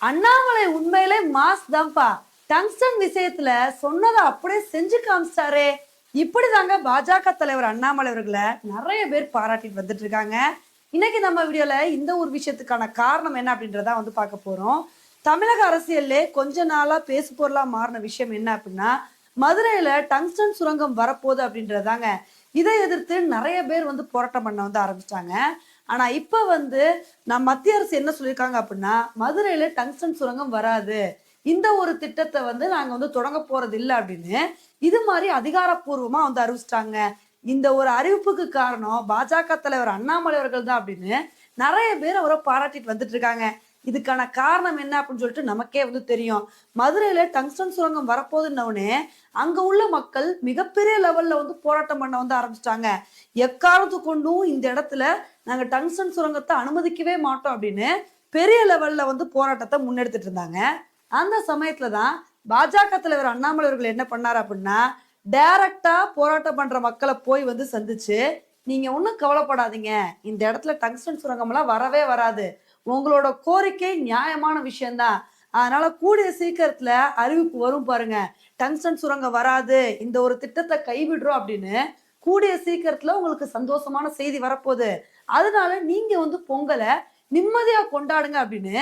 அண்ணாமலை உண்மையிலே மாஸ் தான்ப்பா. டங்ஸ்டன் விஷயத்துல சொன்னதை அப்படியே செஞ்சு காமிச்சிட்டாரே. இப்படிதாங்க பாஜக தலைவர் அண்ணாமலை அவர்களை நிறைய பேர் பாராட்டிட்டு வந்துட்டு இருக்காங்க. இன்னைக்கு நம்ம வீடியோல இந்த ஒரு விஷயத்துக்கான காரணம் என்ன அப்படின்றத பார்க்க போறோம். தமிழக அரசியல்ல கொஞ்ச நாளா பேசு பொருளா மாறின விஷயம் என்ன அப்படின்னா, மதுரையில டங்ஸ்டன் சுரங்கம் வரப்போகுது அப்படின்றதாங்க. இதை எதிர்த்து நிறைய பேர் போராட்டம் பண்ண ஆரம்பிச்சிட்டாங்க. ஆனா இப்ப நம்ம மத்திய அரசு என்ன சொல்லியிருக்காங்க அப்படின்னா, மதுரையில டங்ஸ்டன் சுரங்கம் வராது, இந்த ஒரு திட்டத்தை நாங்க தொடங்க போறது இல்லை அப்படின்னு இது மாதிரி அதிகாரப்பூர்வமா அறிவிச்சிட்டாங்க. இந்த ஒரு அறிவிப்புக்கு காரணம் பாஜக தலைவர் அண்ணாமலை அவர்கள் தான் அப்படின்னு நிறைய பேர் அவரை பாராட்டிட்டு வந்துட்டு இருக்காங்க. இதுக்கான காரணம் என்ன அப்படின்னு சொல்லிட்டு நமக்கே தெரியும். மதுரையில டங்ஸ்டன் சுரங்கம் வரப்போகுதுன்னொடனே அங்க உள்ள மக்கள் மிகப்பெரிய லெவல்ல போராட்டம் பண்ண ஆரம்பிச்சிட்டாங்க. எக்காலத்து கொண்டும் இந்த இடத்துல நாங்க டங்ஸ்டன் சுரங்கத்தை அனுமதிக்கவே மாட்டோம் அப்படின்னு பெரிய லெவல்ல போராட்டத்தை முன்னெடுத்துட்டு இருந்தாங்க. அந்த சமயத்துலதான் பாஜக தலைவர் அண்ணாமலை அவர்கள் என்ன பண்ணாரு அப்படின்னா, டைரக்டா போராட்டம் பண்ற மக்களை போய் சந்திச்சு, நீங்க ஒன்றும் கவலைப்படாதீங்க, இந்த இடத்துல டங்ஸ்டன் சுரங்கம் எல்லாம் வரவே வராது, உங்களோட கோரிக்கை நியாயமான விஷயம்தான், அதனால கூடிய சீக்கிரத்துல அறிவிப்பு வரும் பாருங்க, டங்ஸ்டன் சுரங்கம் வராது, இந்த ஒரு திட்டத்தை கைவிடுறோம் அப்படின்னு கூடிய சீக்கிரத்துல உங்களுக்கு சந்தோஷமான செய்தி வரப்போகுது, அதனால நீங்க பொங்கலை நிம்மதியா கொண்டாடுங்க அப்படின்னு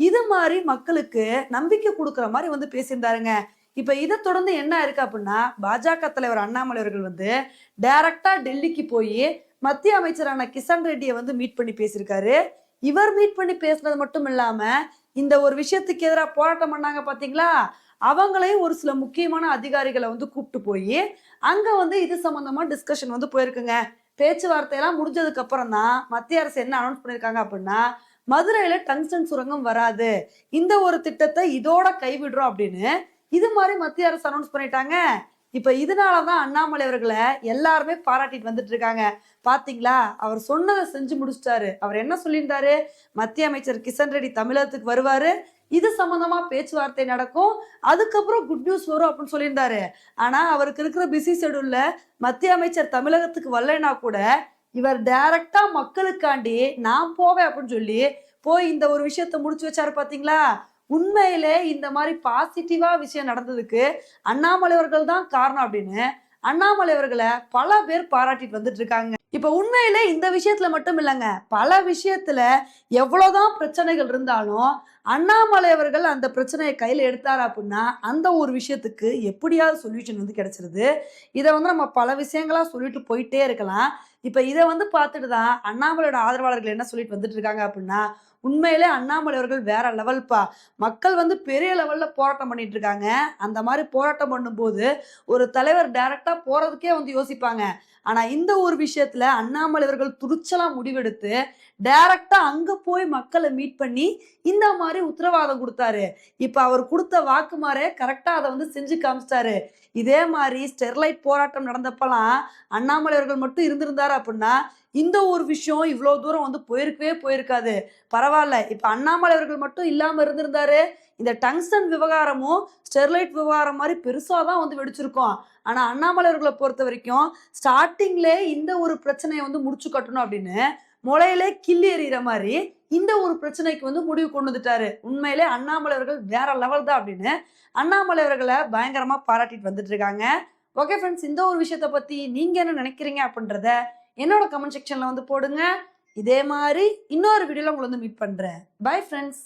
இது மாதிரி மக்களுக்கு நம்பிக்கை கொடுக்குற மாதிரி பேசியிருந்தாருங்க. இப்ப இதை தொடர்ந்து என்ன இருக்கு அப்படின்னா, பாஜக தலைவர் அண்ணாமலை அவர்கள் டைரக்டா டெல்லிக்கு போய் மத்திய அமைச்சரான கிஷன் ரெட்டியை மீட் பண்ணி பேசியிருக்காரு. இவர் மீட் பண்ணி பேசுனது மட்டும் இல்லாம, இந்த ஒரு விஷயத்துக்கு எதிராக போராட்டம் பண்ணாங்க பாத்தீங்களா, அவங்களையும் ஒரு சில முக்கியமான அதிகாரிகளை கூப்பிட்டு போய் அங்க இது சம்பந்தமா டிஸ்கஷன் போயிருக்குங்க. பேச்சுவார்த்தையெல்லாம் முடிஞ்சதுக்கு அப்புறம் தான் மத்திய அரசு என்ன அனௌன்ஸ் பண்ணிருக்காங்க அப்படின்னா, மதுரையில டங்ஸ்டன் சுரங்கம் வராது, இந்த ஒரு திட்டத்தை இதோட கைவிடுறோம் அப்படின்னு இது மாதிரி மத்திய அரசு அனௌன்ஸ் பண்ணிட்டாங்க. இப்ப இதனாலதான் அண்ணாமலை அவர்களை எல்லாருமே பாராட்டிட்டு வந்துட்டு இருக்காங்க. பாத்தீங்களா, அவர் சொன்னதை செஞ்சு முடிச்சிட்டாரு. அவர் என்ன சொல்லியிருந்தாரு, மத்திய அமைச்சர் கிஷன் ரெட்டி தமிழகத்துக்கு வருவாரு, இது சம்பந்தமா பேச்சுவார்த்தை நடக்கும், அதுக்கப்புறம் குட் நியூஸ் வரும் அப்படின்னு சொல்லியிருந்தாரு. ஆனா அவருக்கு இருக்கிற பிஸி ஷெடியூல்ல மத்திய அமைச்சர் தமிழகத்துக்கு வரலைன்னா கூட இவர் டைரக்டா மக்களுக்காண்டி நான் போவேன் அப்படின்னு சொல்லி போய் இந்த ஒரு விஷயத்த முடிச்சு வச்சாரு. பாத்தீங்களா, உண்மையிலே இந்த மாதிரி பாசிட்டிவா விஷயம் நடந்ததுக்கு அண்ணாமலை அவர்கள் தான் காரணம் அப்படின்னு அண்ணாமலை அவர்களை பல பேர் பாராட்டிட்டு வந்துட்டு இருக்காங்க. இப்ப உண்மையிலே இந்த விஷயத்துல மட்டும் இல்லைங்க, பல விஷயத்துல எவ்வளவுதான் பிரச்சனைகள் இருந்தாலும் அண்ணாமலை அவர்கள் அந்த பிரச்சனையை கையில எடுத்தாரு அப்படின்னா அந்த ஒரு விஷயத்துக்கு எப்படியாவது சொல்யூஷன் கிடைச்சிருது. இதை நம்ம பல விஷயங்களா சொல்லிட்டு போயிட்டே இருக்கலாம். இப்ப இதை பார்த்துட்டு தான் அண்ணாமலையோட ஆதரவாளர்கள் என்ன சொல்லிட்டு வந்துட்டு இருக்காங்க அப்படின்னா, உண்மையிலே அண்ணாமலை அவர்கள் வேற லெவல்ப்பா, மக்கள் பெரிய லெவல்ல போராட்டம் பண்ணிட்டு இருக்காங்க, அந்த மாதிரி போராட்டம் பண்ணும்போது ஒரு தலைவர் டைரக்டா போறதுக்கே யோசிப்பாங்க. ஆனா இந்த ஒரு விஷயத்துல அண்ணாமலை அவர்கள் துணிச்சலா முடிவெடுத்து டைரக்டா அங்க போய் மக்களை மீட் பண்ணி இந்த மாதிரி உத்தரவாதம் கொடுத்தாரு. இப்ப அவர் கொடுத்த வாக்கு மாறே கரெக்டா அதை செஞ்சு காமிச்சிட்டாரு. இதே மாதிரி ஸ்டெர்லைட் போராட்டம் நடந்தப்பெல்லாம் அண்ணாமலை அவர்கள் மட்டும் இருந்திருந்தாரு அப்படின்னா இந்த ஒரு விஷயம் இவ்வளவு தூரம் போயிருக்கவே போயிருக்காது. பரவாயில்ல, இப்ப அண்ணாமலை அவர்கள் மட்டும் இல்லாம இருந்திருந்தாரு, இந்த டங்ஸ்டன் விவகாரமும் ஸ்டெர்லைட் விவகாரம் மாதிரி பெருசாதான் வெடிச்சிருக்கோம். ஆனா அண்ணாமலை அவர்களை பொறுத்த வரைக்கும் ஸ்டார்டிங்ல இந்த ஒரு பிரச்சனையை முடிச்சு கட்டணும் அப்படின்னு முளையிலே கிள்ளி எறிகிற மாதிரி இந்த ஒரு பிரச்சனைக்கு முடிவு கொண்டு வந்துட்டாரு. உண்மையிலே அண்ணாமலை அவர்கள் வேற லெவல் தான் அப்படின்னு அண்ணாமலை அவர்களை பயங்கரமா பாராட்டிட்டு வந்துட்டு இருக்காங்க. ஓகே ஃப்ரெண்ட்ஸ், இந்த ஒரு விஷயத்த பத்தி நீங்க என்ன நினைக்கிறீங்க அப்படின்றத என்னோட கமெண்ட் செக்ஷன்ல போடுங்க. இதே மாதிரி இன்னொரு வீடியோல உங்களை மீட் பண்றேன். Bye friends.